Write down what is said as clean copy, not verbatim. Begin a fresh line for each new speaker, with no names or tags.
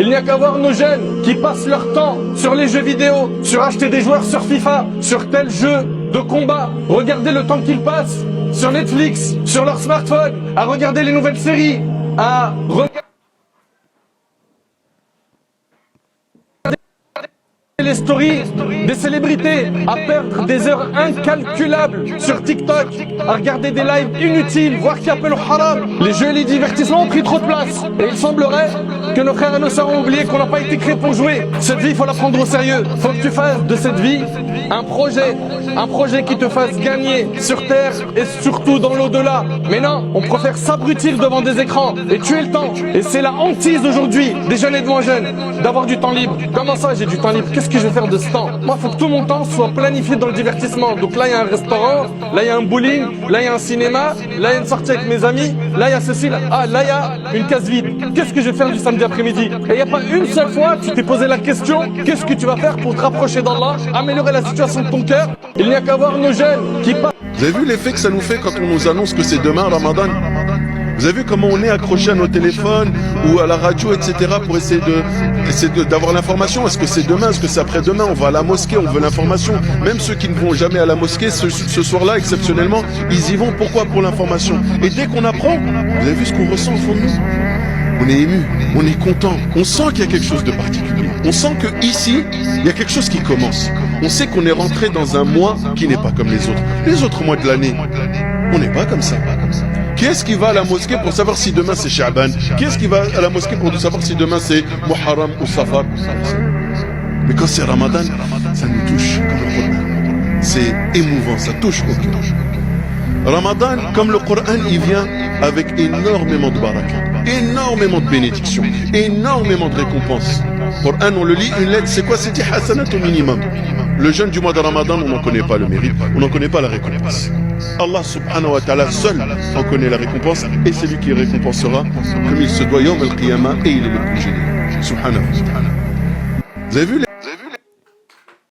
Il n'y a qu'à voir nos jeunes qui passent leur temps sur les jeux vidéo, sur acheter des joueurs sur FIFA, sur tel jeu de combat. Regardez le temps qu'ils passent sur Netflix, sur leur smartphone, à regarder les nouvelles séries, à regarder les stories des célébrités, à perdre des heures incalculables sur TikTok, à regarder des lives inutiles, voire qui appellent au haram. Les jeux et les divertissements ont pris trop de place. Et il semblerait que nos frères et nos sœurs ont oublié qu'on n'a pas été créés pour jouer. Cette vie, il faut la prendre au sérieux. Il faut que tu fasses de cette vie un projet qui te fasse gagner sur terre et surtout dans l'au-delà. Mais non, on préfère s'abrutir devant des écrans et tuer le temps. Et c'est la hantise aujourd'hui des jeunes et de moins jeunes d'avoir du temps libre. Comment ça, j'ai du temps libre? Qu'est-ce que je vais faire de ce temps? Moi, il faut que tout mon temps soit planifié dans le divertissement. Donc là, il y a un restaurant, là, il y a un bowling, là, il y a un cinéma, là, il y a une sortie avec mes amis, là, il y a ceci, là, il y a une case vide. Qu'est-ce que je vais faire du samedi après-midi? Et il n'y a pas une seule fois que tu t'es posé la question, qu'est-ce que tu vas faire pour te rapprocher d'Allah, améliorer la situation de ton cœur? Il n'y a qu'à voir nos jeunes qui passent.
Vous avez vu l'effet que ça nous fait quand on nous annonce que c'est demain Ramadan? Vous avez vu comment on est accroché à nos téléphones ou à la radio, etc. pour essayer d'avoir l'information? Est-ce que c'est demain? Est-ce que c'est après-demain? On va à la mosquée, on veut l'information. Même ceux qui ne vont jamais à la mosquée, ce soir-là, exceptionnellement, ils y vont. Pourquoi? Pour l'information. Et dès qu'on apprend, vous avez vu ce qu'on ressent au fond de nous? On est ému, on est content, on sent qu'il y a quelque chose de particulier. On sent que ici, il y a quelque chose qui commence. On sait qu'on est rentré dans un mois qui n'est pas comme les autres. Les autres mois de l'année, on n'est pas comme ça. Qui est-ce qui va à la mosquée pour savoir si demain c'est Sha'ban? Qui est-ce qui va à la mosquée pour savoir si demain c'est Muharram ou Safar? Mais quand c'est Ramadan, ça nous touche comme le Coran. C'est émouvant, ça touche au cœur. Ramadan, comme le Coran, il vient avec énormément de baraka, énormément de bénédictions, énormément de récompenses. Coran, on le lit, une lettre, c'est quoi? C'est 10 hasanat au minimum. Le jeûne du mois de Ramadan, on n'en connaît pas le mérite, on n'en connaît pas la récompense. Allah subhanahu wa ta'ala seul en connaît la récompense et c'est lui qui récompensera comme il se doit yawm al-qiyamah et il est le plus généreux. Subhanahu wa ta'ala. Vous avez vu